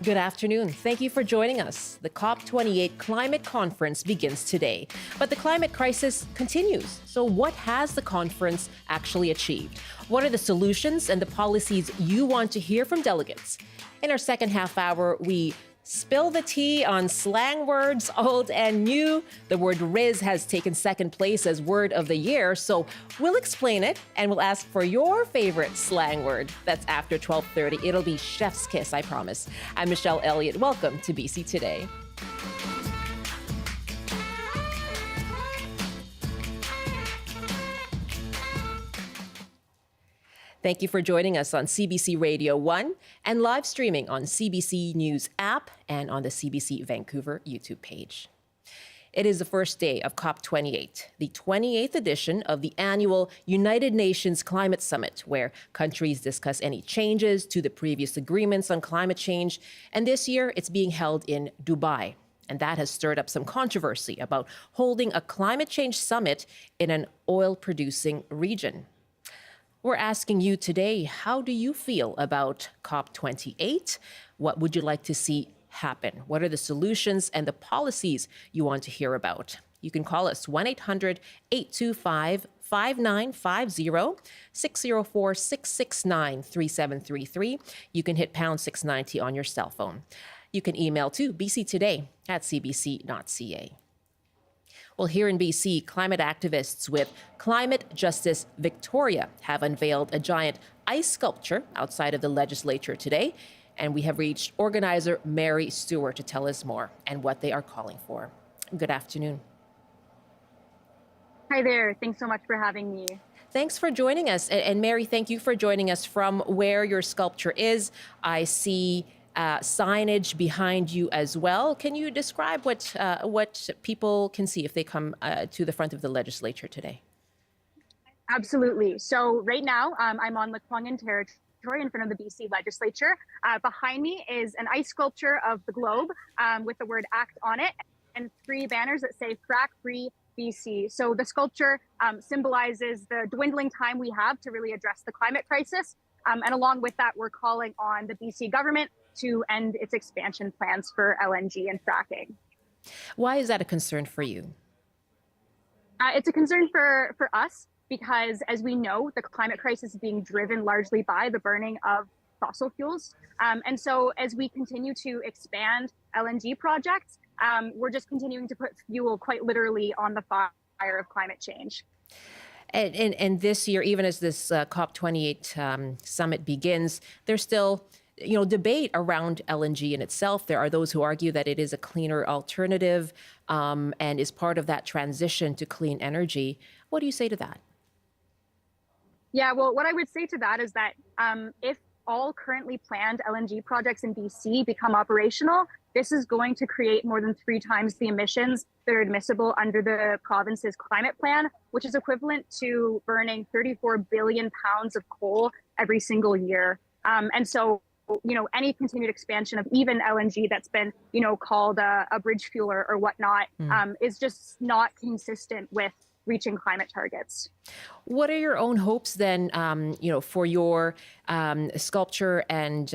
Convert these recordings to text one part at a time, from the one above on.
Good afternoon. Thank you for joining us. The COP28 climate conference begins today, but the climate crisis continues. So what has the conference actually achieved? What are the solutions and the policies you want to hear from delegates? In our second half hour, we spill the tea on slang words, old and new. The word rizz has taken second place as word of the year, so we'll explain it and we'll ask for your favorite slang word. That's after 12:30. It'll be chef's kiss, I promise. I'm Michelle Eliot. Welcome to BC Today. Thank you for joining us on CBC Radio 1 and live streaming on CBC News app and on the CBC Vancouver YouTube page. It is the first day of COP28, the 28th edition of the annual United Nations Climate Summit, where countries discuss any changes to the previous agreements on climate change. And this year, it's being held in Dubai. And that has stirred up some controversy about holding a climate change summit in an oil-producing region. We're asking you today, how do you feel about COP28? What would you like to see happen? What are the solutions and the policies you want to hear about? You can call us 1-800-825-5950, 604-669-3733. You can hit pound 690 on your cell phone. You can email to bctoday@cbc.ca. Well, here in BC, climate activists with Climate Justice Victoria have unveiled a giant ice sculpture outside of the legislature today. And we have reached organizer Mary Stewart to tell us more and what they are calling for. Good afternoon. Hi there. Thanks so much for having me. Thanks for joining us. And Mary, thank you for joining us from where your sculpture is. I see signage behind you as well. Can you describe what people can see if they come to the front of the legislature today? Absolutely. So right now, I'm on Lekwungen territory in front of the BC legislature. Behind me is an ice sculpture of the globe with the word ACT on it and 3 banners that say Frack Free BC. So the sculpture symbolizes the dwindling time we have to really address the climate crisis. And along with that, we're calling on the BC government to end its expansion plans for LNG and fracking. Why is that a concern for you? It's a concern for us because, as we know, the climate crisis is being driven largely by the burning of fossil fuels. And so as we continue to expand LNG projects, we're just continuing to put fuel quite literally on the fire of climate change. And this year, even as this COP28 summit begins, there's still debate around LNG in itself. There are those who argue that it is a cleaner alternative and is part of that transition to clean energy. What do you say to that? Yeah, well, what I would say to that is that if all currently planned LNG projects in BC become operational, this is going to create more than 3 times the emissions that are admissible under the province's climate plan, which is equivalent to burning 34 billion pounds of coal every single year. And so, any continued expansion of even LNG that's been, called a bridge fuel or whatnot is just not consistent with reaching climate targets. What are your own hopes then, for your sculpture and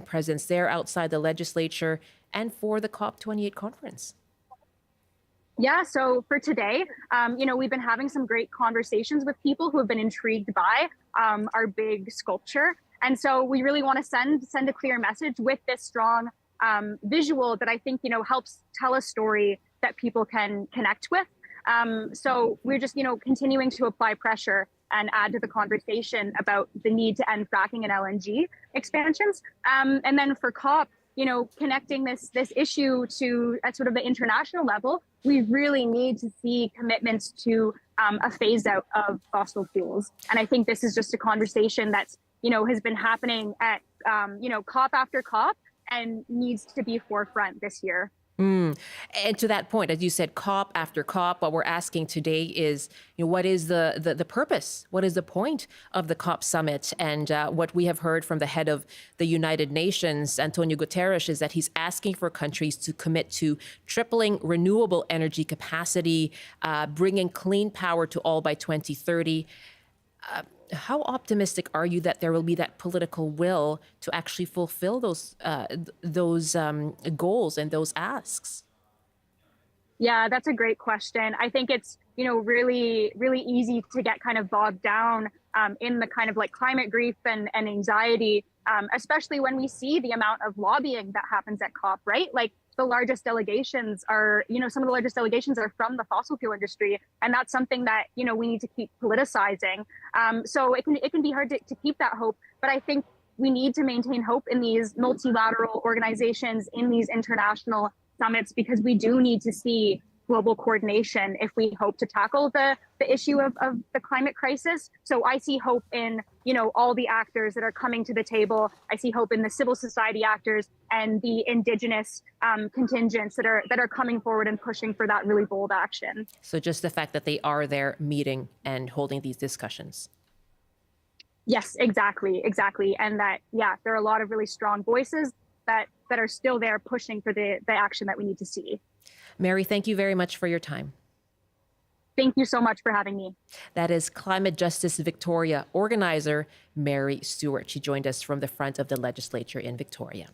presence there outside the legislature and for the COP28 conference? Yeah, so for today, we've been having some great conversations with people who have been intrigued by our big sculpture. And so we really want to send a clear message with this strong visual that I think, helps tell a story that people can connect with. So we're just, continuing to apply pressure and add to the conversation about the need to end fracking and LNG expansions. And then for COP, connecting this issue to at sort of the international level, we really need to see commitments to a phase out of fossil fuels. And I think this is just a conversation that's has been happening at, COP after COP and needs to be forefront this year. And to that point, as you said, COP after COP, what we're asking today is, what is the purpose? What is the point of the COP summit? And what we have heard from the head of the United Nations, Antonio Guterres, is that he's asking for countries to commit to tripling renewable energy capacity, bringing clean power to all by 2030. how optimistic are you that there will be that political will to actually fulfill those goals and those asks? Yeah, that's a great question. I think it's, really, really easy to get kind of bogged down in the kind of like climate grief and anxiety, especially when we see the amount of lobbying that happens at COP, right? Like the largest delegations are, some of the largest delegations are from the fossil fuel industry. And that's something that, we need to keep politicizing. So it can be hard to keep that hope. But I think we need to maintain hope in these multilateral organizations, in these international summits, because we do need to see global coordination if we hope to tackle the issue of the climate crisis. So I see hope in, all the actors that are coming to the table. I see hope in the civil society actors and the indigenous contingents that are coming forward and pushing for that really bold action. So just the fact that they are there meeting and holding these discussions. Yes, exactly. And that, there are a lot of really strong voices that are still there pushing for the action that we need to see. Mary, thank you very much for your time. Thank you so much for having me. That is Climate Justice Victoria organizer Mary Stewart. She joined us from the front of the legislature in Victoria.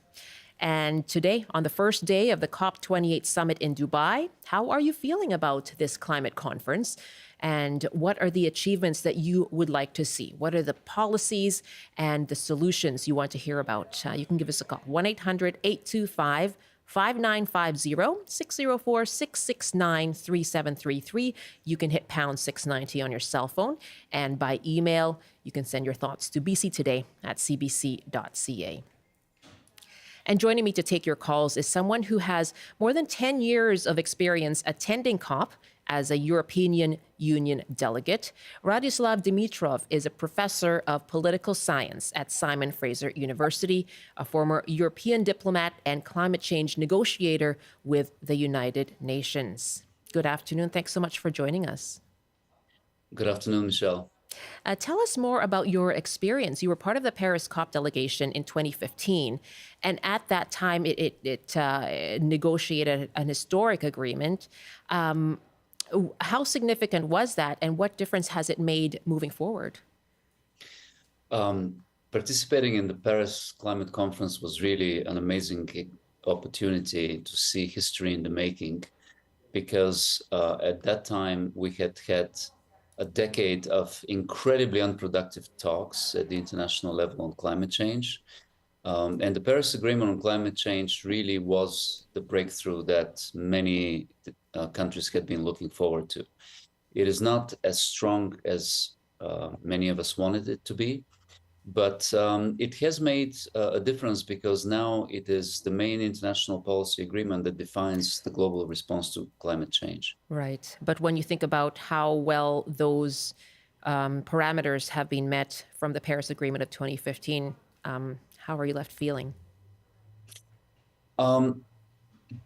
And today, on the first day of the COP28 summit in Dubai, how are you feeling about this climate conference? And what are the achievements that you would like to see? What are the policies and the solutions you want to hear about? You can give us a call, 1-800-825-5950, 604-669-3733. You can hit pound 690 on your cell phone. And by email, you can send your thoughts to bctoday@cbc.ca. And joining me to take your calls is someone who has more than 10 years of experience attending COP as a European Union delegate. Radoslav Dimitrov is a professor of political science at Simon Fraser University, a former European diplomat and climate change negotiator with the United Nations. Good afternoon. Thanks so much for joining us. Good afternoon, Michelle. Tell us more about your experience. You were part of the Paris COP delegation in 2015, and at that time, it negotiated an historic agreement. How significant was that, and what difference has it made moving forward? Participating in the Paris Climate Conference was really an amazing opportunity to see history in the making, because at that time we had a decade of incredibly unproductive talks at the international level on climate change. And the Paris Agreement on climate change really was the breakthrough that many countries had been looking forward to. It is not as strong as many of us wanted it to be, but it has made a difference, because now it is the main international policy agreement that defines the global response to climate change. Right. But when you think about how well those parameters have been met from the Paris Agreement of 2015, how are you left feeling?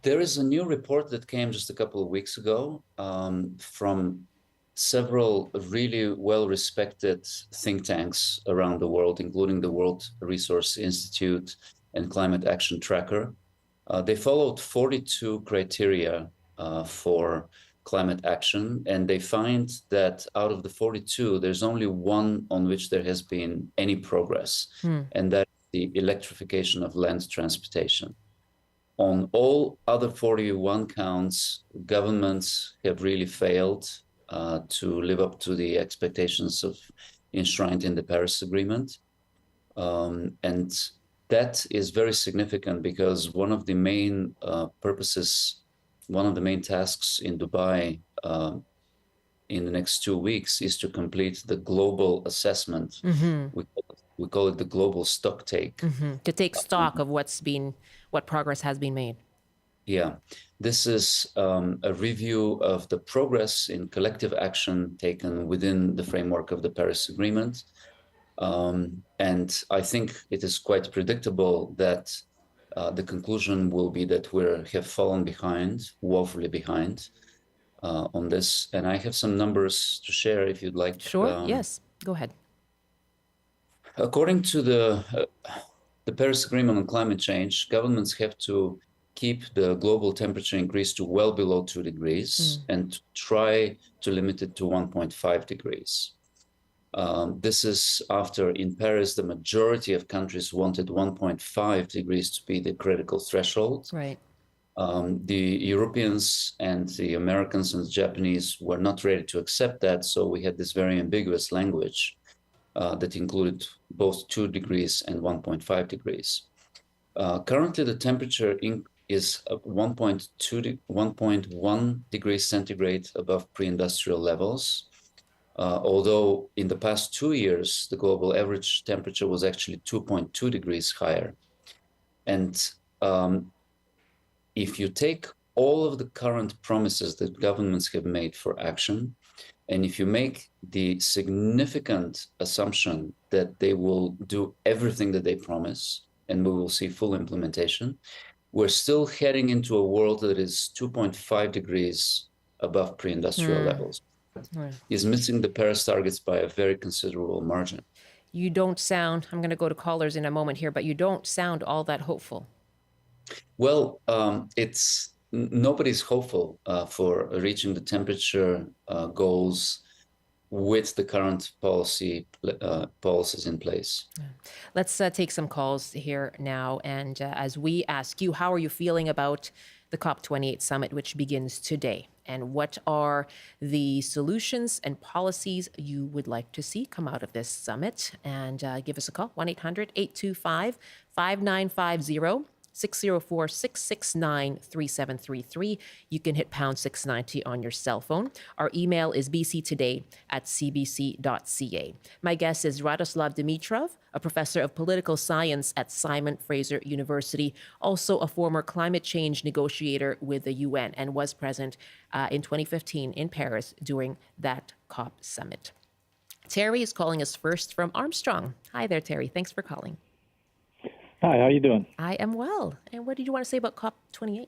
There is a new report that came just a couple of weeks ago from several really well-respected think tanks around the world, including the World Resource Institute and Climate Action Tracker. They followed 42 criteria for climate action, and they find that out of the 42, there's only one on which there has been any progress, and that's the electrification of land transportation. On all other 41 counts, governments have really failed to live up to the expectations enshrined in the Paris Agreement. And that is very significant, because one of the main tasks in Dubai in the next 2 weeks is to complete the global assessment. We call it the global stock take. To take stock of what progress has been made. Yeah, this is a review of the progress in collective action taken within the framework of the Paris Agreement. And I think it is quite predictable that the conclusion will be that we have fallen behind, woefully behind on this. And I have some numbers to share if you'd like. Sure, yes, go ahead. According to the Paris Agreement on climate change, governments have to keep the global temperature increase to well below 2 degrees and try to limit it to 1.5 degrees. This is after in Paris, the majority of countries wanted 1.5 degrees to be the critical threshold. Right. The Europeans and the Americans and the Japanese were not ready to accept that. So we had this very ambiguous language that included both 2 degrees and 1.5 degrees. Currently, the temperature is 1.1 degrees centigrade above pre-industrial levels. Although in the past 2 years, the global average temperature was actually 2.2 degrees higher. And if you take all of the current promises that governments have made for action, and if you make the significant assumption that they will do everything that they promise, and we will see full implementation, we're still heading into a world that is 2.5 degrees above pre-industrial levels. Is missing the Paris targets by a very considerable margin. You don't sound, I'm going to go to callers in a moment here, but you don't sound all that hopeful. Well, nobody's hopeful for reaching the temperature goals with the current policies in place. Yeah. Let's take some calls here now. And as we ask you, how are you feeling about the COP28 summit, which begins today? And what are the solutions and policies you would like to see come out of this summit? And give us a call, 1-800-825-5950. 604-669-3733. You can hit pound 690 on your cell phone. Our email is bctoday@cbc.ca. My guest is Radoslav Dimitrov, a professor of political science at Simon Fraser University, also a former climate change negotiator with the UN, and was present in 2015 in Paris during that COP summit. Terry is calling us first from Armstrong. Hi there, Terry. Thanks for calling. Hi, how you doing? I am well. And what did you want to say about COP28?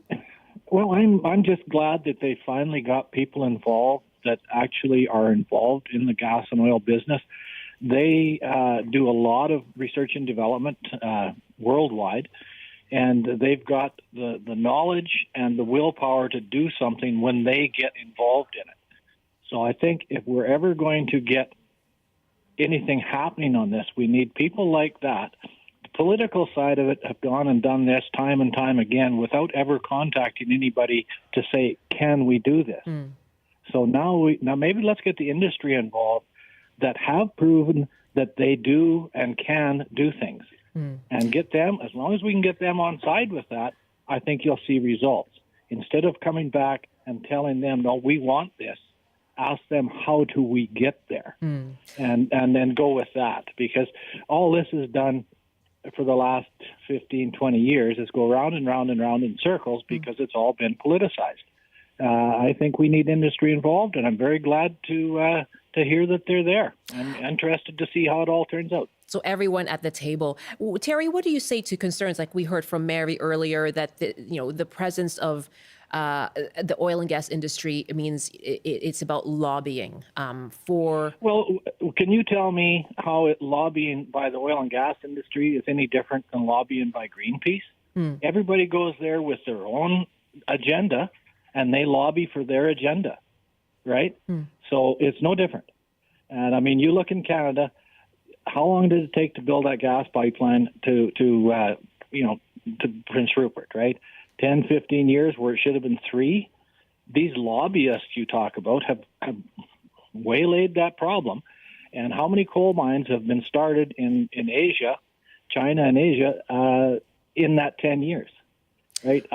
Well, I'm just glad that they finally got people involved that actually are involved in the gas and oil business. They do a lot of research and development worldwide, and they've got the knowledge and the willpower to do something when they get involved in it. So I think if we're ever going to get anything happening on this, we need people like that. Political side of it have gone and done this time and time again without ever contacting anybody to say, can we do this? So now maybe let's get the industry involved that have proven that they do and can do things and get them, as long as we can get them on side with that, I think you'll see results. Instead of coming back and telling them, no, we want this, ask them, how do we get there? And then go with that, because all this is done for the last 15, 20 years is go round and round and round in circles because it's all been politicized. I think we need industry involved, and I'm very glad to hear that they're there. I'm interested to see how it all turns out. So everyone at the table. Terry, what do you say to concerns like we heard from Mary earlier that the presence of the oil and gas industry means it's about lobbying for... Well, can you tell me how lobbying by the oil and gas industry is any different than lobbying by Greenpeace? Everybody goes there with their own agenda, and they lobby for their agenda, right? So it's no different. And I mean, you look in Canada, how long did it take to build that gas pipeline to Prince Rupert, right? 10, 15 years where it should have been 3. These lobbyists you talk about have waylaid that problem. And how many coal mines have been started in Asia, China and Asia, in that 10 years, right?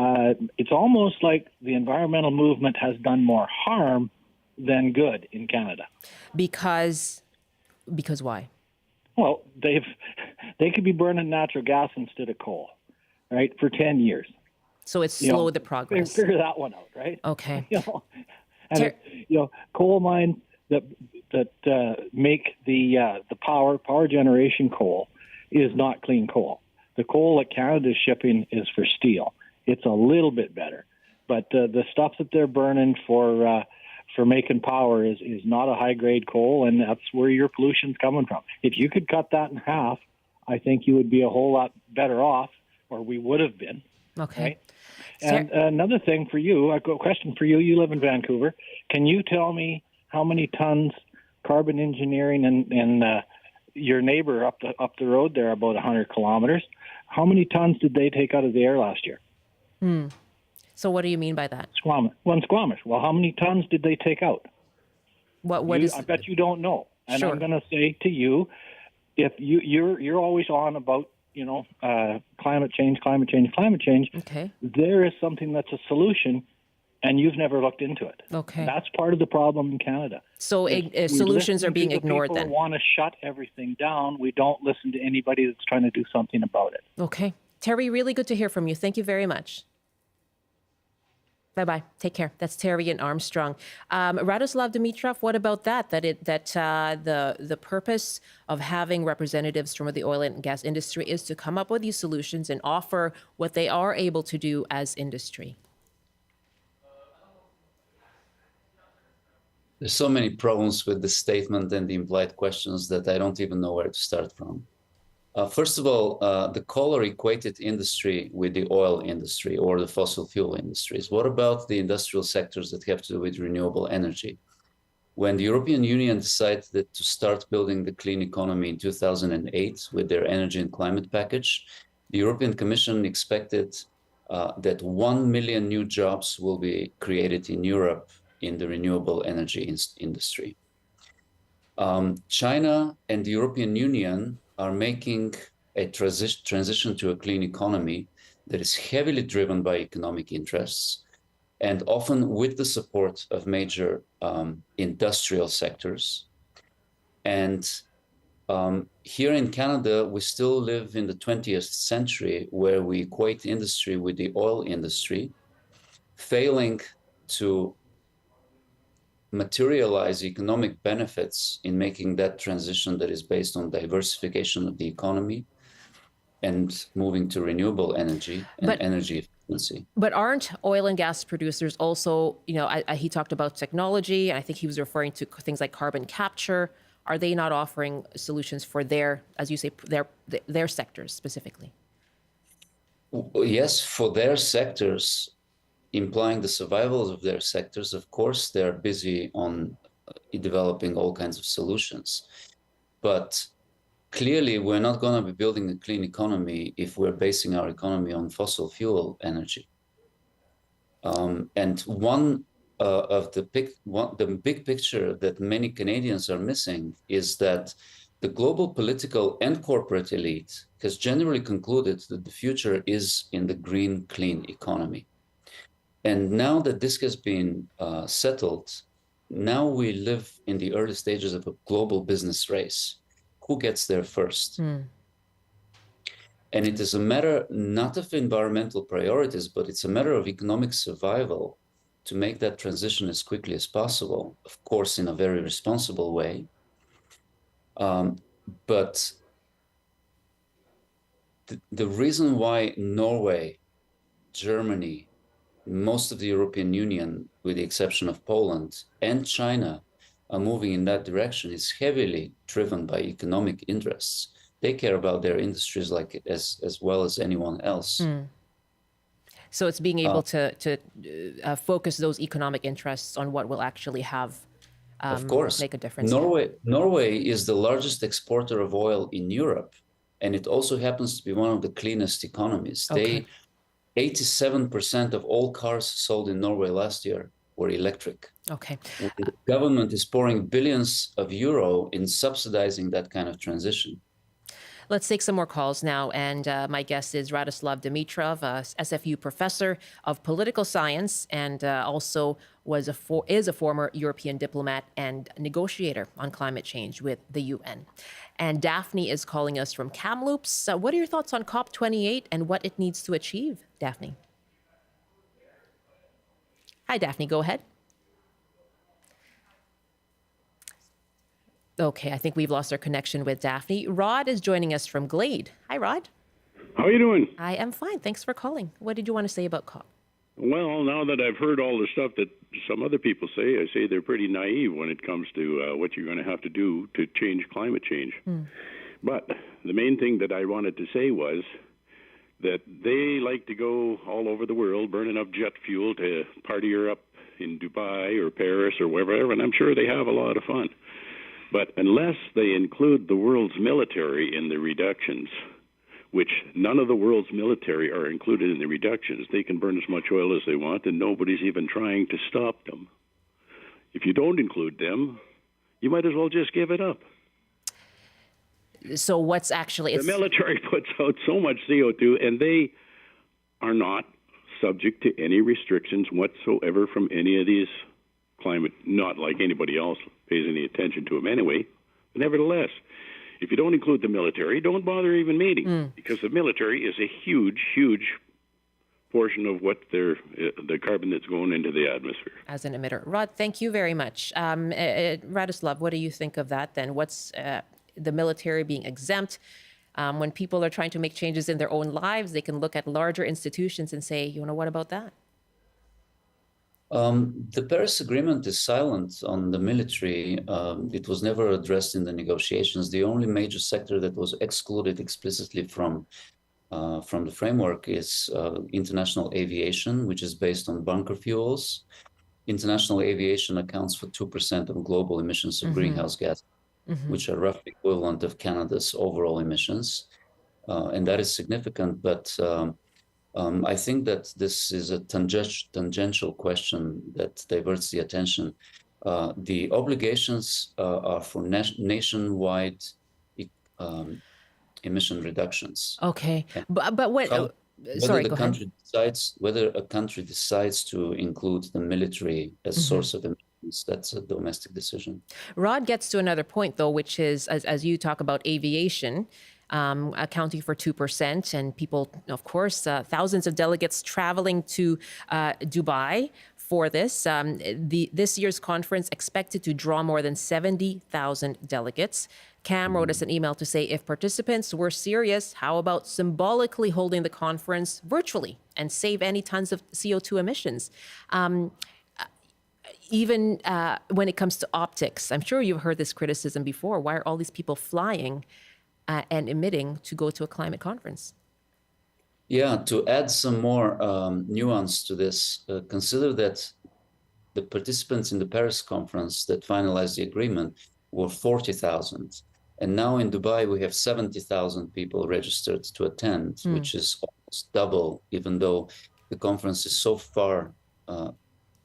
It's almost like the environmental movement has done more harm than good in Canada. Because why? Well, they could be burning natural gas instead of coal, right, for 10 years. So it's slowed the progress. Figure that one out, right? Okay. Coal mines that make the power generation coal is not clean coal. The coal that Canada is shipping is for steel. It's a little bit better, but the stuff that they're burning for making power is not a high grade coal, and that's where your pollution's coming from. If you could cut that in half, I think you would be a whole lot better off, or we would have been. Okay. Right? And another thing for you, I've got a question for you. You live in Vancouver. Can you tell me how many tons carbon engineering and your neighbor up the road there, about 100 kilometers. How many tons did they take out of the air last year? So what do you mean by that? Squamish. Well, how many tons did they take out? I bet you don't know. And Sure. I'm going to say to you, if you're always on about climate change. Okay. There is something that's a solution, and you've never looked into it. Okay. And that's part of the problem in Canada. So solutions are being ignored then. People want to shut everything down. We don't listen to anybody that's trying to do something about it. Okay. Terry, really good to hear from you. Thank you very much. Bye-bye. Take care. That's Terry in Armstrong. Radoslav Dimitrov, what about that? The purpose of having representatives from the oil and gas industry is to come up with these solutions and offer what they are able to do as industry. There's so many problems with the statement and the implied questions that I don't even know where to start from. First of all, the caller equated industry with the oil industry or the fossil fuel industries. What about the industrial sectors that have to do with renewable energy? When the European Union decided to start building the clean economy in 2008 with their energy and climate package, the European Commission expected that 1 million new jobs will be created in Europe in the renewable energy industry. China and the European Union are making a transition to a clean economy that is heavily driven by economic interests and often with the support of major industrial sectors. And here in Canada, we still live in the 20th century where we equate industry with the oil industry, failing to materialize economic benefits in making that transition that is based on diversification of the economy and moving to renewable energy and energy efficiency. But aren't oil and gas producers also, he talked about technology, and I think he was referring to things like carbon capture. Are they not offering solutions for their, as you say, their sectors specifically? Yes, for their sectors, implying the survival of their sectors, of course, they're busy on developing all kinds of solutions. But clearly, we're not going to be building a clean economy if we're basing our economy on fossil fuel energy. And one of the big picture that many Canadians are missing is that the global political and corporate elite has generally concluded that the future is in the green, clean economy. And now that this has been settled, now we live in the early stages of a global business race. Who gets there first? And it is a matter not of environmental priorities, but it's a matter of economic survival to make that transition as quickly as possible, of course, in a very responsible way. But the reason why Norway, Germany, most of the European Union, with the exception of Poland and China, are moving in that direction is heavily driven by economic interests. They care about their industries as well as anyone else. So it's being able to focus those economic interests on what will actually have of course, make a difference. Norway is the largest exporter of oil in Europe, and it also happens to be one of the cleanest economies. Okay. 87% of all cars sold in Norway last year were electric. Okay. The government is pouring billions of euro in subsidizing that kind of transition. Let's take some more calls now. And my guest is Radoslav Dimitrov, a SFU professor of political science, and also is a former European diplomat and negotiator on climate change with the UN. And Daphne is calling us from Kamloops. What are your thoughts on COP28 and what it needs to achieve, Daphne? Hi, Daphne, go ahead. Okay, I think we've lost our connection with Daphne. Rod is joining us from Glade. Hi, Rod. How are you doing? I am fine. Thanks for calling. What did you want to say about COP? Well, now that I've heard all the stuff that some other people say, I say they're pretty naive when it comes to what you're going to have to do to change climate change. But the main thing that I wanted to say was that they like to go all over the world burning up jet fuel to party her up in Dubai or Paris or wherever, and I'm sure they have a lot of fun. But unless they include the world's military in the reductions, which none of the world's military are included in the reductions, they can burn as much oil as they want, and nobody's even trying to stop them. If you don't include them, you might as well just give it up. So what's actually... The military puts out so much CO2, and they are not subject to any restrictions whatsoever from any of these climate, not like anybody else pays any attention to them anyway. But nevertheless, if you don't include the military, don't bother even meeting, because the military is a huge, huge portion of what the carbon that's going into the atmosphere. As an emitter. Rod, thank you very much. Radoslav, what do you think of that then? What's the military being exempt? When people are trying to make changes in their own lives, they can look at larger institutions and say, you know, what about that? The Paris Agreement is silent on the military. It was never addressed in the negotiations. The only major sector that was excluded explicitly from the framework is international aviation, which is based on bunker fuels. International aviation accounts for 2% of global emissions of greenhouse gas, which are roughly equivalent of Canada's overall emissions. And that is significant, but I think that this is a tangential question that diverts the attention. The obligations are for nationwide emission reductions. Okay, but what? Sorry, go ahead. Whether a country decides to include the military as source of emissions, that's a domestic decision. Rod gets to another point, though, which is as you talk about aviation. Accounting for 2%, and people, of course, thousands of delegates traveling to Dubai for this. This year's conference expected to draw more than 70,000 delegates. Cam wrote us an email to say, if participants were serious, how about symbolically holding the conference virtually and save any tons of CO2 emissions? Even when it comes to optics, I'm sure you've heard this criticism before. Why are all these people flying and emitting to go to a climate conference? Yeah, to add some more nuance to this, consider that the participants in the Paris conference that finalized the agreement were 40,000. And now in Dubai, we have 70,000 people registered to attend, which is almost double, even though the conference is so far,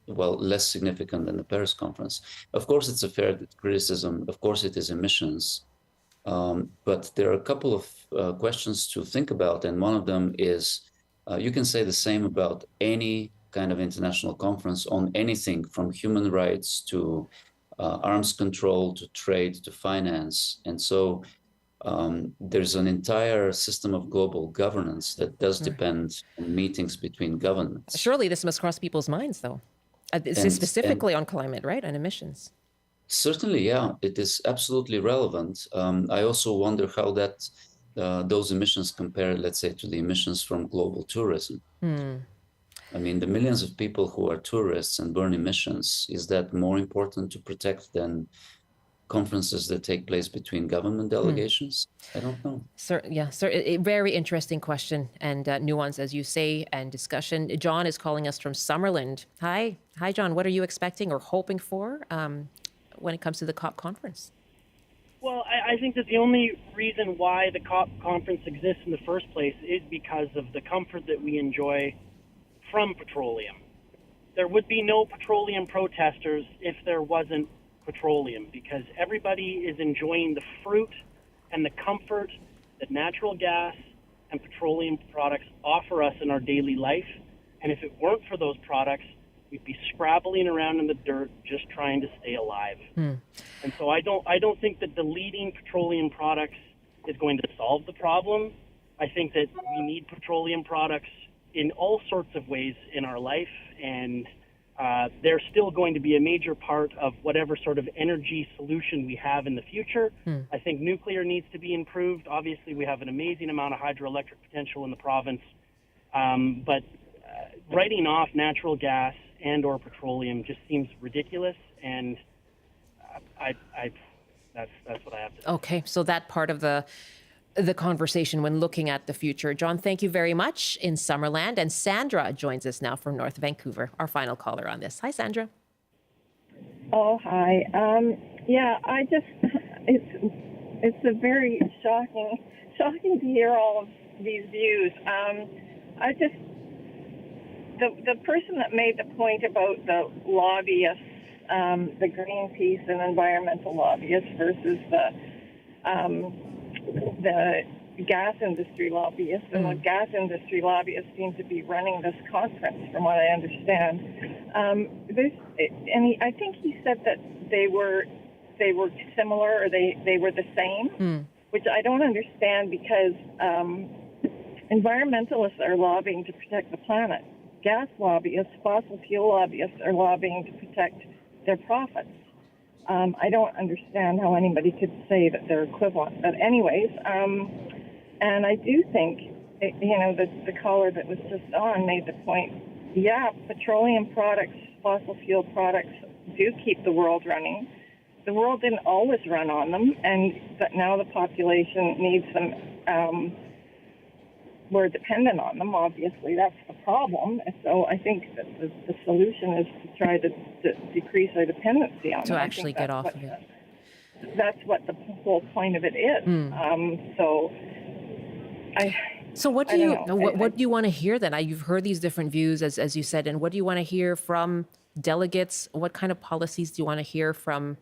less significant than the Paris conference. Of course, it's a fair criticism. Of course, it is emissions. But there are a couple of questions to think about, and one of them is you can say the same about any kind of international conference on anything from human rights to arms control to trade to finance. And so there's an entire system of global governance that does depend on meetings between governments. Surely this must cross people's minds, though, specifically on climate, right, and emissions. Certainly, yeah, it is absolutely relevant. I also wonder how those emissions compare, let's say, to the emissions from global tourism. I mean, the millions of people who are tourists and burn emissions, is that more important to protect than conferences that take place between government delegations? I don't know. A very interesting question and nuance, as you say, and discussion. John is calling us from Summerland. Hi, John. What are you expecting or hoping for when it comes to the COP conference? Well, I think that the only reason why the COP conference exists in the first place is because of the comfort that we enjoy from petroleum. There would be no petroleum protesters if there wasn't petroleum, because everybody is enjoying the fruit and the comfort that natural gas and petroleum products offer us in our daily life. And if it weren't for those products, we'd be scrabbling around in the dirt just trying to stay alive. And so I don't think that deleting petroleum products is going to solve the problem. I think that we need petroleum products in all sorts of ways in our life, and they're still going to be a major part of whatever sort of energy solution we have in the future. I think nuclear needs to be improved. Obviously, we have an amazing amount of hydroelectric potential in the province, but writing off natural gas and or petroleum just seems ridiculous, and that's what I have to say. Okay, so that part of the conversation when looking at the future. John, thank you very much in Summerland. And Sandra joins us now from North Vancouver, our final caller on this. Hi, Sandra. Oh, hi. Yeah, it's a very shocking to hear all of these views. The person that made the point about the lobbyists, the Greenpeace and environmental lobbyists versus the gas industry lobbyists, and the gas industry lobbyists seem to be running this conference, from what I understand. I think he said that they were similar, or they were the same, which I don't understand, because environmentalists are lobbying to protect the planet. Gas lobbyists, fossil fuel lobbyists are lobbying to protect their profits. I don't understand how anybody could say that they're equivalent. But anyways, and I do think, the caller that was just on made the point, yeah, petroleum products, fossil fuel products do keep the world running. The world didn't always run on them, but now the population needs them. We're dependent on them, obviously. That's the problem. So I think that the solution is to try to decrease our dependency on them. To actually get off of it. That's what the whole point of it is. So what do you want to hear then? You've heard these different views, as you said, and what do you want to hear from delegates? What kind of policies do you want to hear from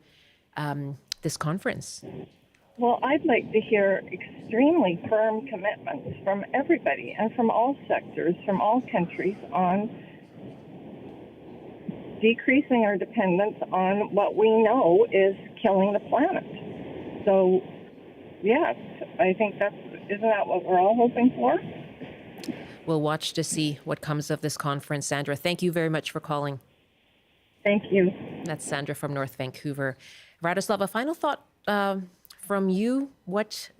this conference? Well, I'd like to hear extremely firm commitments from everybody and from all sectors, from all countries, on decreasing our dependence on what we know is killing the planet. So, yes, I think isn't that what we're all hoping for? We'll watch to see what comes of this conference. Sandra, thank you very much for calling. Thank you. That's Sandra from North Vancouver. Radoslav, a final thought from you. What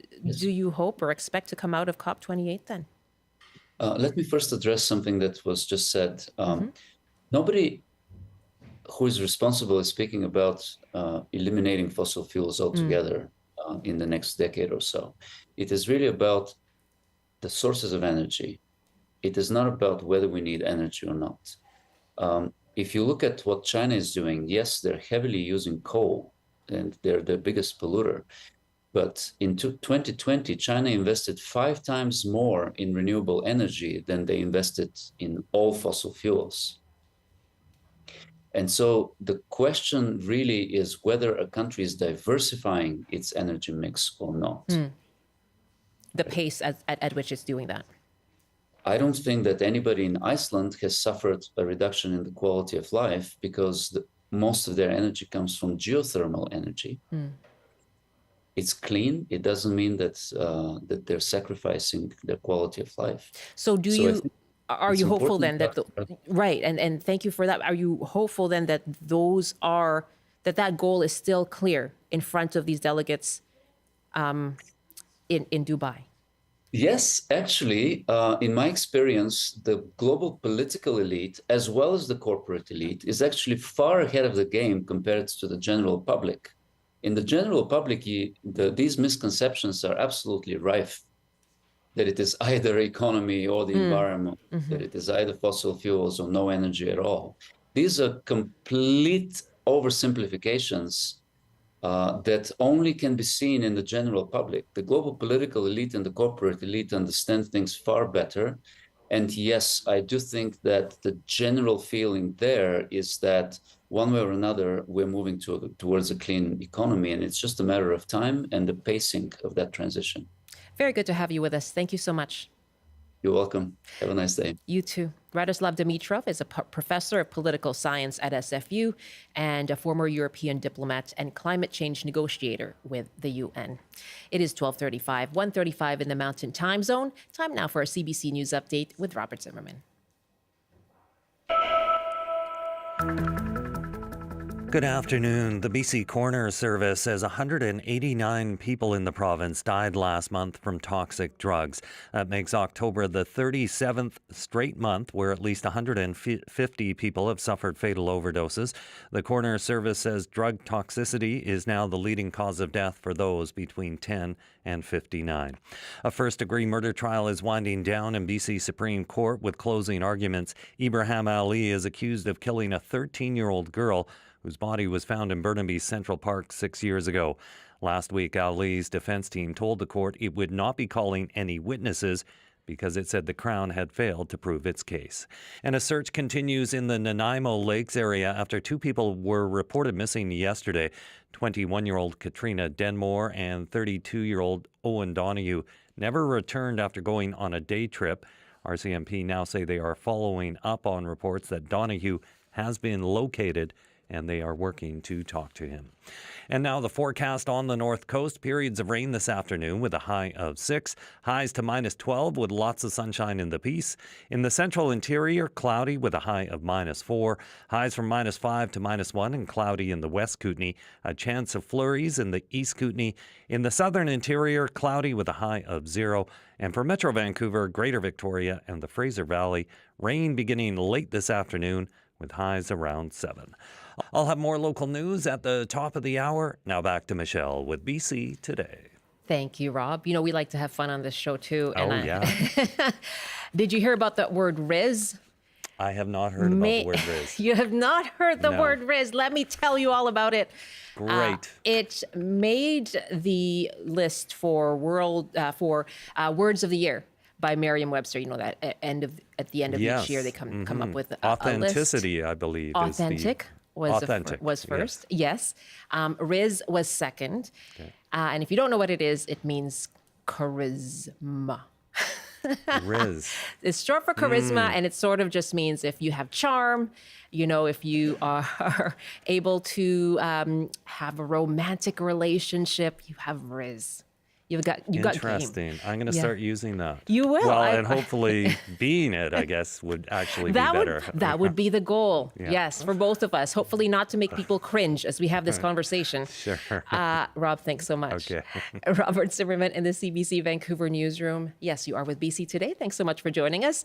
do you hope or expect to come out of COP28 then? Let me first address something that was just said. Nobody who is responsible is speaking about eliminating fossil fuels altogether in the next decade or so. It is really about the sources of energy. It is not about whether we need energy or not. If you look at what China is doing, yes, they're heavily using coal, and they're the biggest polluter. But in 2020, China invested 5 times more in renewable energy than they invested in all fossil fuels. And so the question really is whether a country is diversifying its energy mix or not. The pace at which it's doing that. I don't think that anybody in Iceland has suffered a reduction in the quality of life because most of their energy comes from geothermal energy. It's clean. It doesn't mean that that they're sacrificing their quality of life. So are you hopeful then that right? And thank you for that. Are you hopeful then that that goal is still clear in front of these delegates in Dubai? Yes, actually, in my experience, the global political elite, as well as the corporate elite, is actually far ahead of the game compared to the general public. In the general public, these misconceptions are absolutely rife, that it is either economy or the environment, that it is either fossil fuels or no energy at all. These are complete oversimplifications that only can be seen in the general public. The global political elite and the corporate elite understand things far better. And yes, I do think that the general feeling there is that one way or another, we're moving towards a clean economy, and it's just a matter of time and the pacing of that transition. Very good to have you with us. Thank you so much. You're welcome. Have a nice day. You too. Radoslav Dimitrov is a professor of political science at SFU and a former European diplomat and climate change negotiator with the UN. It is 12:35, 1:35 in the Mountain Time Zone. Time now for a CBC News Update with Robert Zimmerman. Good afternoon. The BC Coroner Service says 189 people in the province died last month from toxic drugs. That makes October the 37th straight month where at least 150 people have suffered fatal overdoses. The Coroner Service says drug toxicity is now the leading cause of death for those between 10 and 59. A first-degree murder trial is winding down in BC Supreme Court with closing arguments. Ibrahim Ali is accused of killing a 13-year-old girl whose body was found in Burnaby's Central Park 6 years ago. Last week, Ali's defense team told the court it would not be calling any witnesses because it said the Crown had failed to prove its case. And a search continues in the Nanaimo Lakes area after 2 people were reported missing yesterday. 21-year-old Katrina Denmore and 32-year-old Owen Donahue never returned after going on a day trip. RCMP now say they are following up on reports that Donahue has been located and they are working to talk to him. And now the forecast on the North Coast. Periods of rain this afternoon with a high of 6. Highs to -12 with lots of sunshine in the Peace. In the central interior, cloudy with a high of -4. Highs from -5 to -1 and cloudy in the West Kootenay. A chance of flurries in the East Kootenay. In the southern interior, cloudy with a high of 0. And for Metro Vancouver, Greater Victoria and the Fraser Valley, rain beginning late this afternoon with highs around 7. I'll have more local news at the top of the hour. Now back to Michelle with BC Today. Thank you, Rob. You know, we like to have fun on this show, too. Yeah. Did you hear about the word rizz? I have not heard about the word rizz. You have not heard the word rizz. Let me tell you all about it. Great. It made the list for words of the year by Merriam-Webster. You know that at the end of each year they come up with authenticity, a list. I believe. Authentic was first. Yes. Rizz was second. Okay. And if you don't know what it is, it means charisma. Rizz. It's short for charisma, and it sort of just means if you have charm, you know, if you are able to have a romantic relationship, you have rizz. You got Interesting. game. I'm going to start using that. You will. Well, and hopefully being it, I guess, would actually be better. That would be the goal. Yeah. Yes, for both of us. Hopefully not to make people cringe as we have this conversation. Sure. Rob, thanks so much. Okay. Robert Zimmerman in the CBC Vancouver newsroom. Yes, you are with BC Today. Thanks so much for joining us.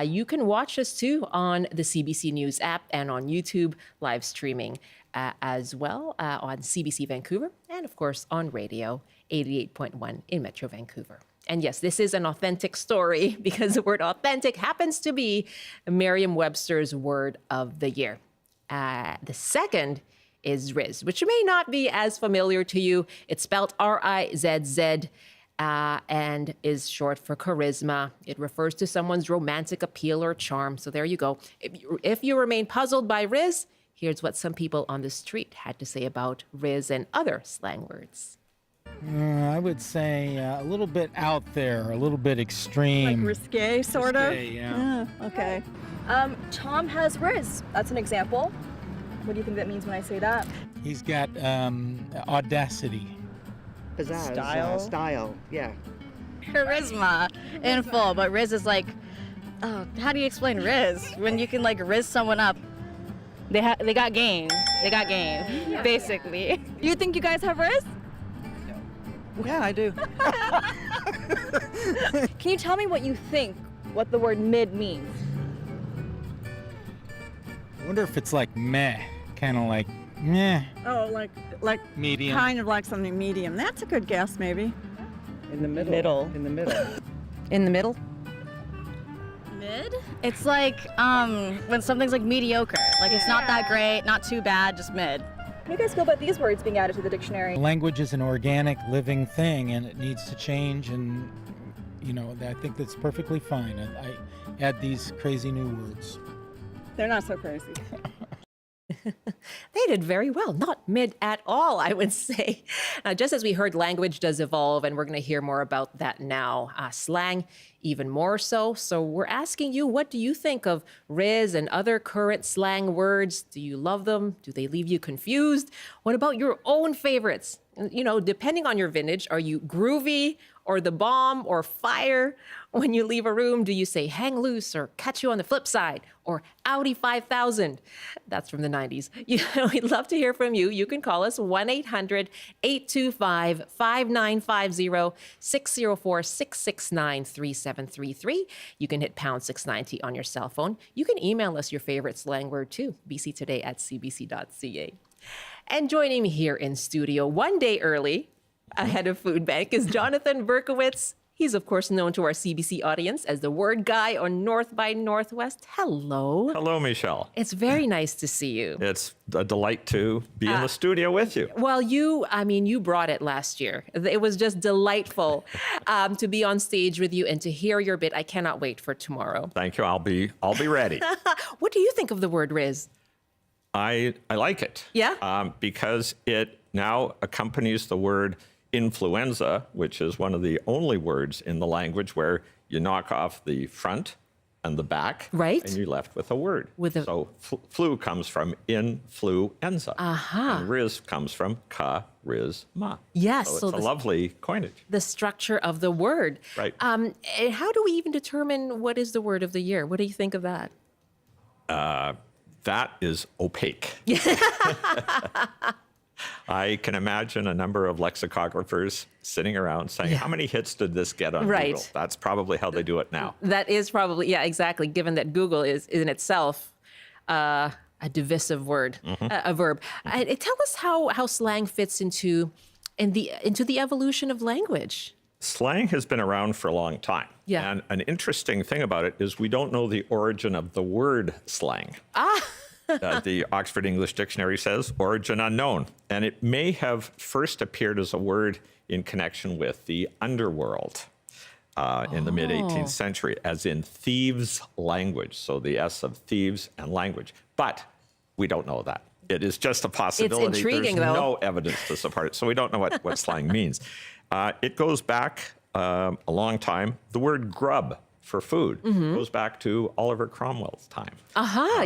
You can watch us too on the CBC News app and on YouTube live streaming as well on CBC Vancouver and, of course, on radio 88.1 in Metro Vancouver. And yes, this is an authentic story because the word authentic happens to be Merriam-Webster's word of the year. The second is rizz, which may not be as familiar to you. It's spelled R-I-Z-Z and is short for charisma. It refers to someone's romantic appeal or charm. So there you go. If you remain puzzled by rizz, here's what some people on the street had to say about rizz and other slang words. I would say a little bit out there, a little bit extreme. Like risque, sort of? Yeah. Okay. Tom has rizz. That's an example. What do you think that means when I say that? He's got audacity. Pizzazz. Style, yeah. Charisma in full, but rizz is like, how do you explain rizz? When you can like rizz someone up. They got game. They got game, basically. Do you think you guys have rizz? Yeah, I do. Can you tell me what what the word mid means? I wonder if it's like meh, kind of like meh. Oh, like medium. Kind of like something medium. That's a good guess, maybe. In the middle. In the middle. In the middle? Mid? It's like when something's like mediocre. Like it's not that great, not too bad, just mid. How do you guys feel about these words being added to the dictionary? Language is an organic, living thing, and it needs to change. And I think that's perfectly fine. I add these crazy new words. They're not so crazy. They did very well. Not mid at all, I would say. Just as we heard, language does evolve, and we're going to hear more about that now. Slang, even more so. So we're asking you, what do you think of rizz and other current slang words? Do you love them? Do they leave you confused? What about your own favorites? Depending on your vintage, are you groovy or the bomb or fire? When you leave a room, do you say hang loose or catch you on the flip side or Audi 5000? That's from the 90s. We'd love to hear from you. You can call us 1-800-825-5950, 604-669-3733. You can hit pound 690 on your cell phone. You can email us your favorite slang word too, bctoday@cbc.ca. And joining me here in studio 1 day early, ahead of Food Bank, is Jonathan Berkowitz. He's, of course, known to our CBC audience as the word guy on North by Northwest. Hello. Hello, Michelle. It's very nice to see you. It's a delight to be in the studio with you. Well, you brought it last year. It was just delightful to be on stage with you and to hear your bit. I cannot wait for tomorrow. Thank you. I'll be ready. What do you think of the word rizz? I like it. Yeah? Because it now accompanies the word influenza, which is one of the only words in the language where you knock off the front and the back, right? And you're left with a word. So flu comes from influenza. And rizz comes from charisma. Yes. So it's a lovely coinage. The structure of the word. Right. And how do we even determine what is the word of the year? What do you think of that? That is opaque. I can imagine a number of lexicographers sitting around saying, how many hits did this get on Google? That's probably how they do it now. That is probably, exactly, given that Google is in itself a divisive word, a verb. Tell us how slang fits into the evolution of language. Slang has been around for a long time. Yeah. And an interesting thing about it is we don't know the origin of the word slang. The Oxford English Dictionary says origin unknown. And it may have first appeared as a word in connection with the underworld in the mid-18th century, as in thieves' language. So the S of thieves and language. But we don't know that. It is just a possibility. It's intriguing, There's though. no evidence to support it. So we don't know what slang means. It goes back a long time. The word grub for food goes back to Oliver Cromwell's time.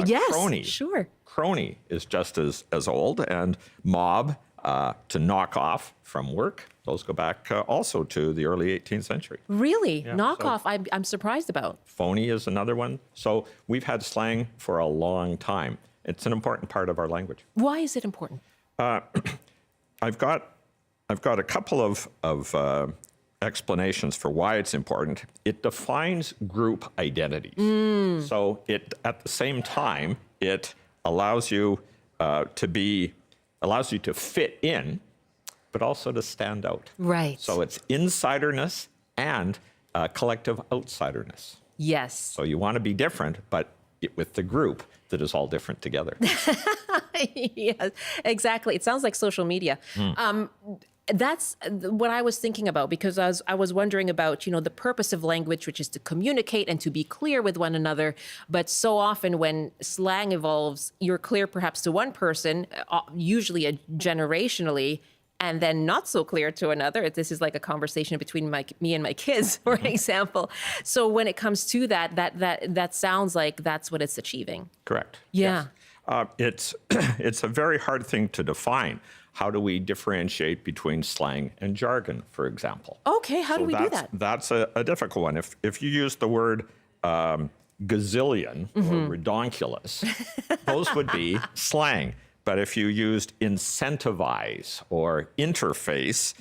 Yes, crony. Sure. Crony is just as old, and mob, to knock off from work, those go back also to the early 18th century. Really? Yeah, Knockoff, I'm surprised about. Phony is another one. So we've had slang for a long time. It's an important part of our language. Why is it important? I've got a couple of explanations for why it's important. It defines group identities. So at the same time, it allows you to fit in, but also to stand out. Right. So it's insiderness and collective outsiderness. Yes. So you want to be different, but with the group that is all different together. Yes, exactly. It sounds like social media. That's what I was thinking about, because I was wondering about, the purpose of language, which is to communicate and to be clear with one another. But so often when slang evolves, you're clear perhaps to one person, usually generationally, and then not so clear to another. This is like a conversation between me and my kids, for example. So when it comes to that sounds like that's what it's achieving. Correct. Yeah. Yes. It's a very hard thing to define. How do we differentiate between slang and jargon, for example? Okay, how do we do that? That's a difficult one. If you use the word gazillion or redonkulous, those would be slang. But if you used incentivize or interface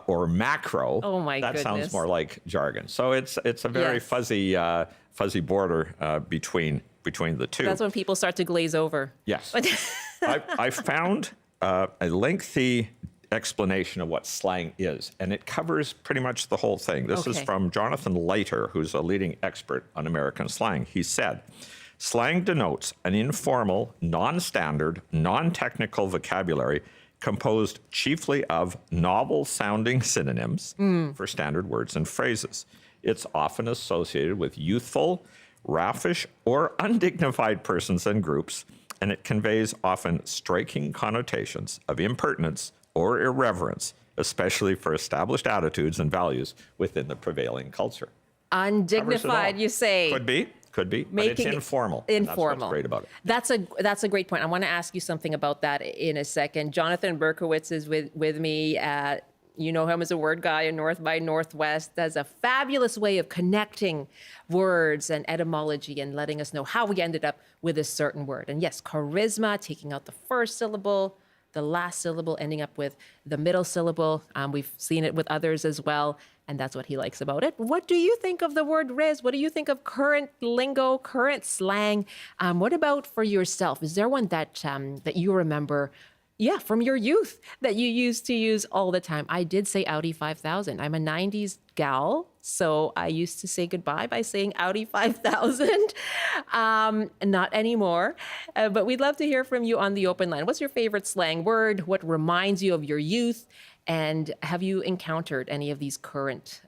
or macro, that sounds more like jargon. So it's a very fuzzy border between the two. That's when people start to glaze over. Yes. I found a lengthy explanation of what slang is, and it covers pretty much the whole thing. This is from Jonathan Leiter, who's a leading expert on American slang. He said, slang denotes an informal, non-standard, non-technical vocabulary composed chiefly of novel-sounding synonyms for standard words and phrases. It's often associated with youthful, raffish, or undignified persons and groups, and it conveys often striking connotations of impertinence or irreverence, especially for established attitudes and values within the prevailing culture. Undignified, you say? Could be, but it's informal. Informal. That's what's great about it. That's a great point. I want to ask you something about that in a second. Jonathan Berkowitz is with me. You know him as a word guy in North by Northwest. Does a fabulous way of connecting words and etymology and letting us know how we ended up with a certain word. And yes, charisma, taking out the first syllable, the last syllable, ending up with the middle syllable. We've seen it with others as well, and that's what he likes about it. What do you think of the word rizz? What do you think of current lingo, current slang? What about for yourself? Is there one that you remember? Yeah, from your youth that you used to use all the time. I did say Audi 5000. I'm a 90s gal, So I used to say goodbye by saying Audi 5000. Not anymore. But we'd love to hear from you on the open line. What's your favorite slang word? What reminds you of your youth? And have you encountered any of these current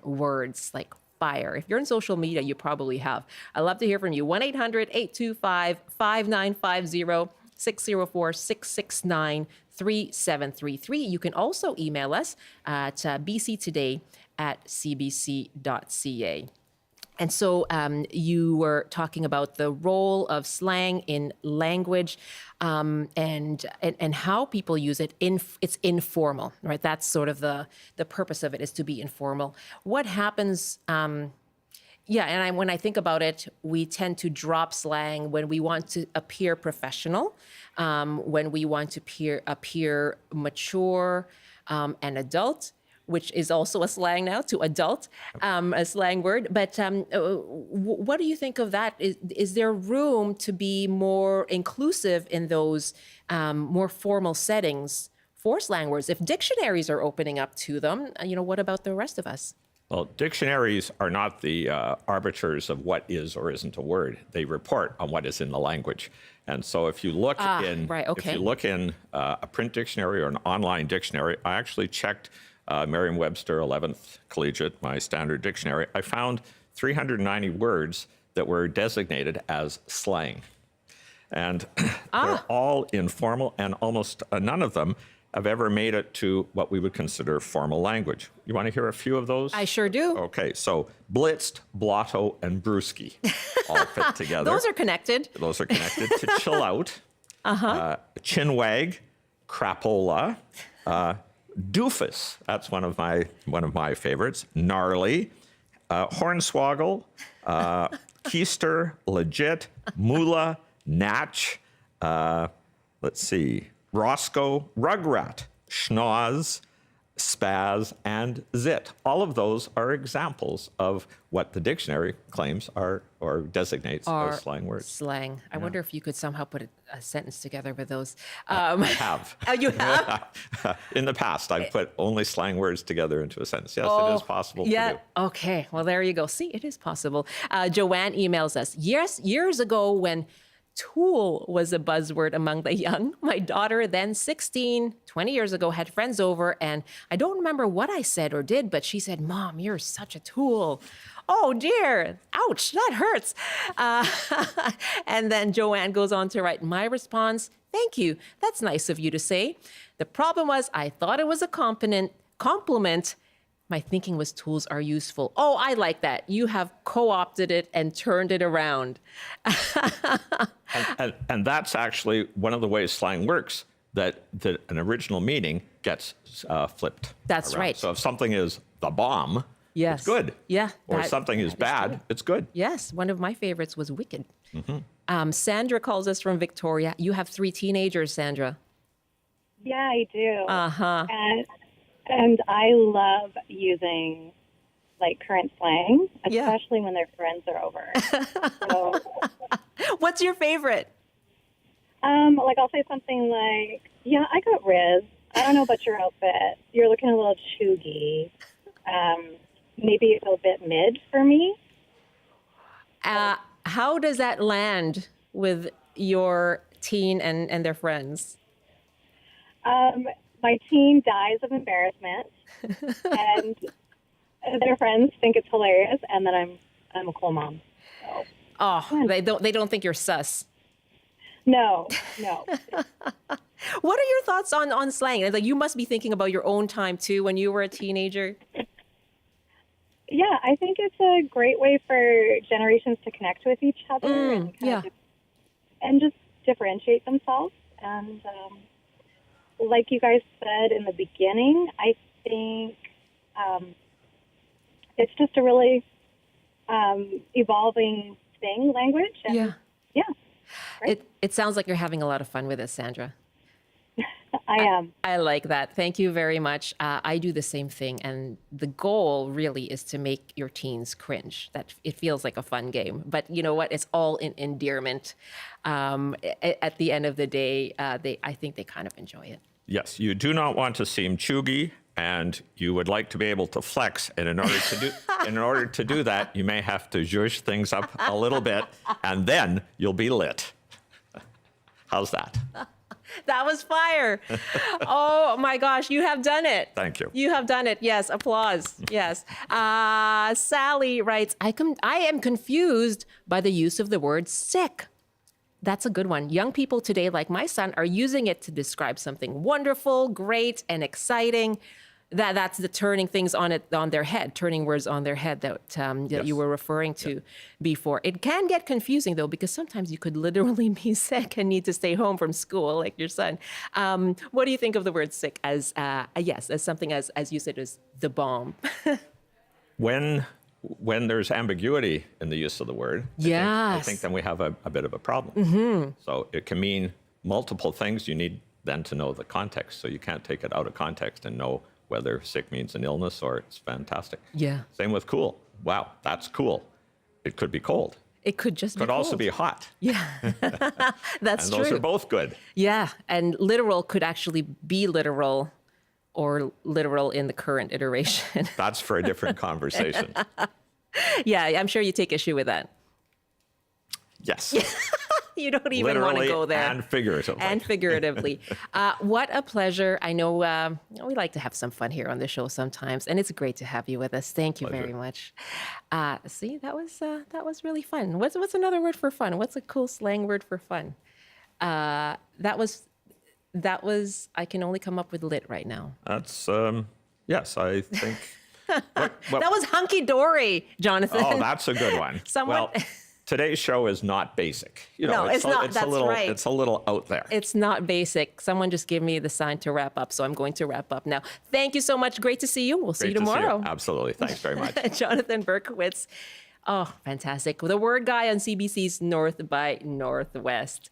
words like fire? If you're in social media, you probably have. I'd love to hear from you. 1-800-825-5950, 604-669-3733. You can also email us at bctoday@cbc.ca. And so you were talking about the role of slang in language and how people use it. It's informal, right? That's sort of the purpose of it, is to be informal. What happens? When I think about it, we tend to drop slang when we want to appear professional, when we want to appear mature and adult, which is also a slang now, to adult, a slang word. But what do you think of that? Is there room to be more inclusive in those more formal settings for slang words? If dictionaries are opening up to them, what about the rest of us? Well, dictionaries are not the arbiters of what is or isn't a word. They report on what is in the language. And so if you look if you look in a print dictionary or an online dictionary, I actually checked Merriam-Webster 11th Collegiate, my standard dictionary. I found 390 words that were designated as slang. And they're all informal, and almost none of them have ever made it to what we would consider formal language. You want to hear a few of those? I sure do. Okay, so blitzed, blotto, and brewski all fit together. Those are connected. Those are connected to chill out, chinwag, crapola, doofus, that's one of my favorites. Gnarly, hornswoggle, keister, legit, moolah, natch. Let's see, Roscoe, rugrat, schnoz, spaz, and zit. All of those are examples of what the dictionary claims are or designates as slang words. Slang. I wonder if you could somehow put a sentence together with those. I have. Oh, you have? In the past, I've put only slang words together into a sentence. Yes, it is possible to do. Okay. Well, there you go. See, it is possible. Joanne emails us. Years ago, when tool was a buzzword among the young, my daughter, then 16, 20 years ago, had friends over, and I don't remember what I said or did, but she said, "Mom, you're such a tool." Oh dear, ouch, that hurts. And then Joanne goes on to write, my response, "Thank you, that's nice of you to say. The problem was I thought it was a compliment. My thinking was tools are useful." Oh, I like that. You have co-opted it and turned it around. and that's actually one of the ways slang works, that an original meaning gets flipped. That's around. right. So if something is the bomb, yes, it's good. Yeah. Or if something is bad, it's good. Yes. One of my favorites was wicked. Mm-hmm. Sandra calls us from Victoria. You have 3 teenagers, Sandra. Yeah, I do. Uh-huh. And I love using current slang, especially when their friends are over. So, what's your favorite? I'll say something like, "Yeah, I got rizz. I don't know about your outfit. You're looking a little chuggy. Maybe a bit mid for me." How does that land with your teen and their friends? My teen dies of embarrassment, and their friends think it's hilarious, and that I'm a cool mom. So. Oh, they don't think you're sus. No. What are your thoughts on slang? You must be thinking about your own time too when you were a teenager. Yeah, I think it's a great way for generations to connect with each other and just differentiate themselves. And like you guys said in the beginning, I think it's just a really evolving thing, language. And It sounds like you're having a lot of fun with this, Sandra. I am. I like that. Thank you very much. I do the same thing. And the goal really is to make your teens cringe. That it feels like a fun game. But you know what? It's all in endearment. At the end of the day, I think they kind of enjoy it. Yes, you do not want to seem chuggy and you would like to be able to flex. And in order to do that, you may have to zhuzh things up a little bit, and then you'll be lit. How's that? That was fire. Oh my gosh, you have done it. Thank you. You have done it. Yes, applause. Yes. Sally writes, I am confused by the use of the word sick. That's a good one. Young people today, like my son, are using it to describe something wonderful, great, and exciting. That's the turning things on their head, turning words on their head that Yes. you were referring to before. It can get confusing though, because sometimes you could literally be sick and need to stay home from school, like your son. What do you think of the word sick as something as you said, as the bomb? When there's ambiguity in the use of the word, I think then we have a bit of a problem. Mm-hmm. So it can mean multiple things. You need then to know the context. So you can't take it out of context and know whether sick means an illness or it's fantastic. Yeah. Same with cool. Wow, that's cool. It could be cold. It could just Could be also cold. be hot. Yeah, that's And true. those are both good. Yeah, and literal could actually be literal or literal in the current iteration. That's for a different conversation. Yeah, I'm sure you take issue with that. Yes. You don't even want to Literally go there. and figuratively. And figuratively. What a pleasure. I know we like to have some fun here on the show sometimes, and it's great to have you with us. Thank you very much. See, that was really fun. What's another word for fun? What's a cool slang word for fun? That was I can only come up with lit right now. That's yes, I think. What- That was hunky dory, Jonathan. Oh, that's a good one. Someone- Well, today's show is not basic. You know, No, it's not. It's That's a little, right. It's a little out there. It's not basic. Someone just give me the sign to wrap up, so I'm going to wrap up now. Thank you so much. Great to see you. We'll see you Great to tomorrow. Absolutely. Thanks very much. Jonathan Berkowitz. Oh, fantastic. The word guy on CBC's North by Northwest.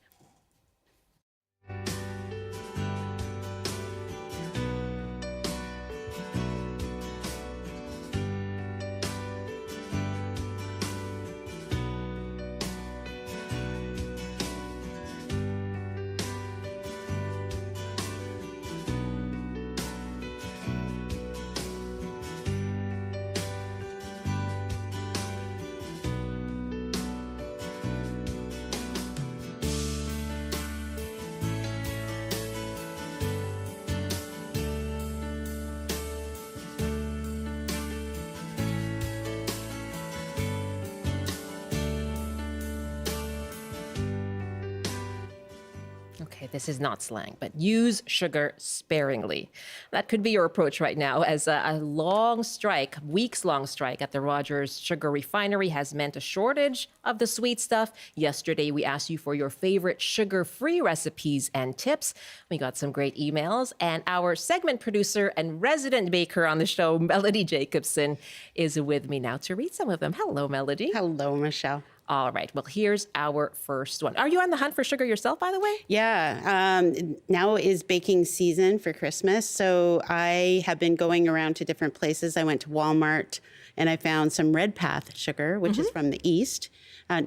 Okay, this is not slang, but use sugar sparingly. That could be your approach right now, as a long strike, weeks-long strike at the Rogers Sugar Refinery has meant a shortage of the sweet stuff. Yesterday, we asked you for your favorite sugar-free recipes and tips. We got some great emails, and our segment producer and resident baker on the show, Melody Jacobson, is with me now to read some of them. Hello, Melody. Hello, Michelle. All right. Well, here's our first one. Are you on the hunt for sugar yourself, by the way? Yeah. Now is baking season for Christmas. So I have been going around to different places. I went to Walmart and I found some Red Path sugar, which is from the East.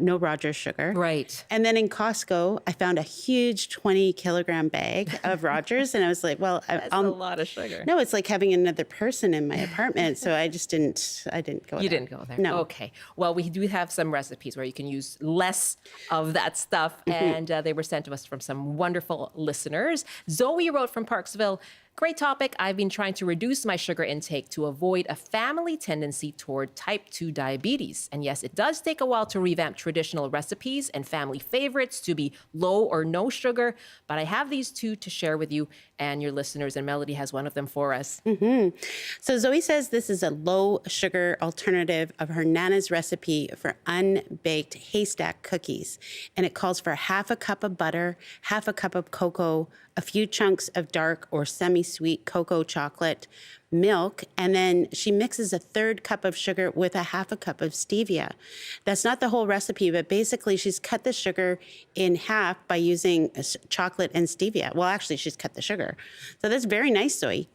No Rogers sugar. Right. And then in Costco, I found a huge 20-kilogram bag of Rogers. And I was like, well, That's a lot of sugar. No, it's like having another person in my apartment. So I didn't go there. You didn't go there? No. Okay. Well, we do have some recipes where you can use less of that stuff. And they were sent to us from some wonderful listeners. Zoe wrote from Parksville, great topic. I've been trying to reduce my sugar intake to avoid a family tendency toward type 2 diabetes. And yes, it does take a while to revamp traditional recipes and family favorites to be low or no sugar. But I have these two to share with you and your listeners, and Melody has one of them for us. So Zoe says this is a low sugar alternative of her Nana's recipe for unbaked haystack cookies. And it calls for half a cup of butter, half a cup of cocoa, a few chunks of dark or semi-sweet cocoa chocolate, milk, and then she mixes a third cup of sugar with a half a cup of stevia. That's not the whole recipe, but basically she's cut the sugar in half by using chocolate and stevia. Well, actually, she's cut the sugar. So that's very nice, Zoe.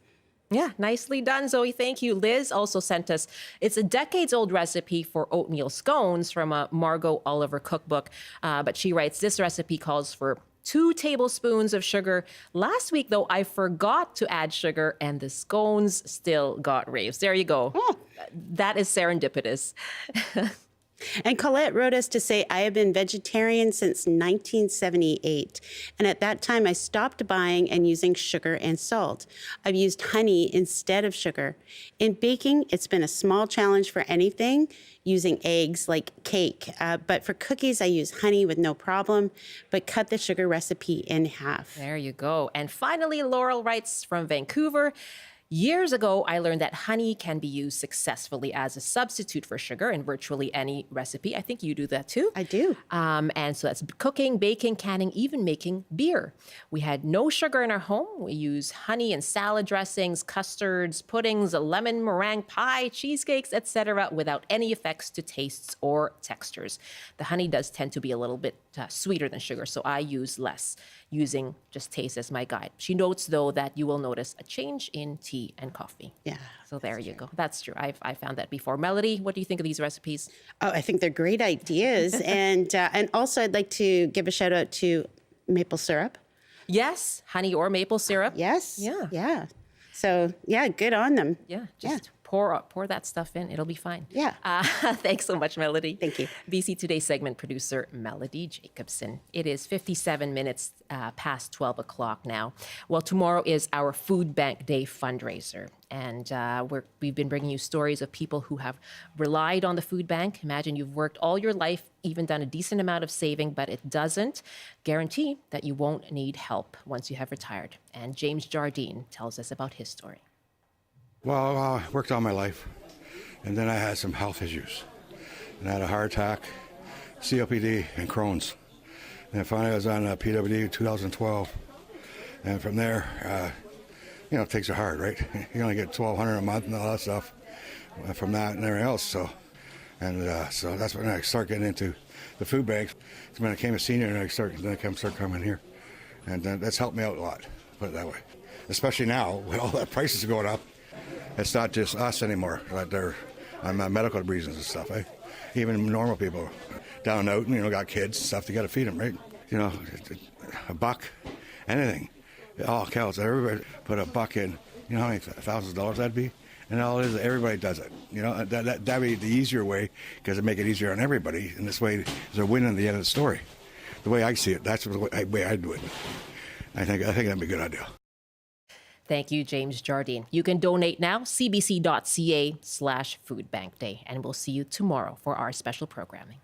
Yeah, nicely done, Zoe. Thank you. Liz also sent us, it's a decades-old recipe for oatmeal scones from a Margot Oliver cookbook. But she writes, this recipe calls for 2 tablespoons of sugar. Last week, though, I forgot to add sugar and the scones still got raves. There you go. That is serendipitous. And Colette wrote us to say, I have been vegetarian since 1978. And at that time, I stopped buying and using sugar and salt. I've used honey instead of sugar. In baking, it's been a small challenge for anything, using eggs like cake. But for cookies, I use honey with no problem, but cut the sugar recipe in half. There you go. And finally, Laurel writes from Vancouver. Years ago, I learned that honey can be used successfully as a substitute for sugar in virtually any recipe. I think you do that too. I do. And so that's cooking, baking, canning, even making beer. We had no sugar in our home. We use honey in salad dressings, custards, puddings, a lemon meringue pie, cheesecakes, etc., without any effects to tastes or textures. The honey does tend to be a little bit sweeter than sugar, so I use less, using just taste as my guide. She notes, though, that you will notice a change in tea and coffee. Yeah. So there you go. That's true. I found that before. Melody, what do you think of these recipes? Oh, I think they're great ideas. and also I'd like to give a shout out to maple syrup. Yes, honey or maple syrup. Yes. Yeah. Yeah. So, yeah, good on them. Yeah, just pour that stuff in. It'll be fine. Yeah. Thanks so much, Melody. Thank you. BC Today segment producer, Melody Jacobson. It is 57 minutes past 12 o'clock now. Well, tomorrow is our Food Bank Day fundraiser. And we've been bringing you stories of people who have relied on the food bank. Imagine you've worked all your life, even done a decent amount of saving, but it doesn't guarantee that you won't need help once you have retired. And James Jardine tells us about his story. Well, I worked all my life, and then I had some health issues. And I had a heart attack, COPD, and Crohn's. And finally I was on PWD in 2012. And from there, it takes it hard, right? You only get $1,200 a month and all that stuff from that and everything else. So that's when I started getting into the food banks. So when I became a senior, and I started coming here. And that's helped me out a lot, put it that way. Especially now, with all that prices going up. It's not just us anymore. They're on medical reasons and stuff. Even normal people down and out, got kids and stuff. They got to feed them, right? A buck, anything. It all counts. Everybody put a buck in. You know how many $1,000 that'd be? And all it is, everybody does it. That'd be the easier way because it'd make it easier on everybody. And this way, there's a win at the end of the story. The way I see it, that's the way I do it. I think that'd be a good idea. Thank you, James Jardine. You can donate now, cbc.ca/foodbankday. And we'll see you tomorrow for our special programming.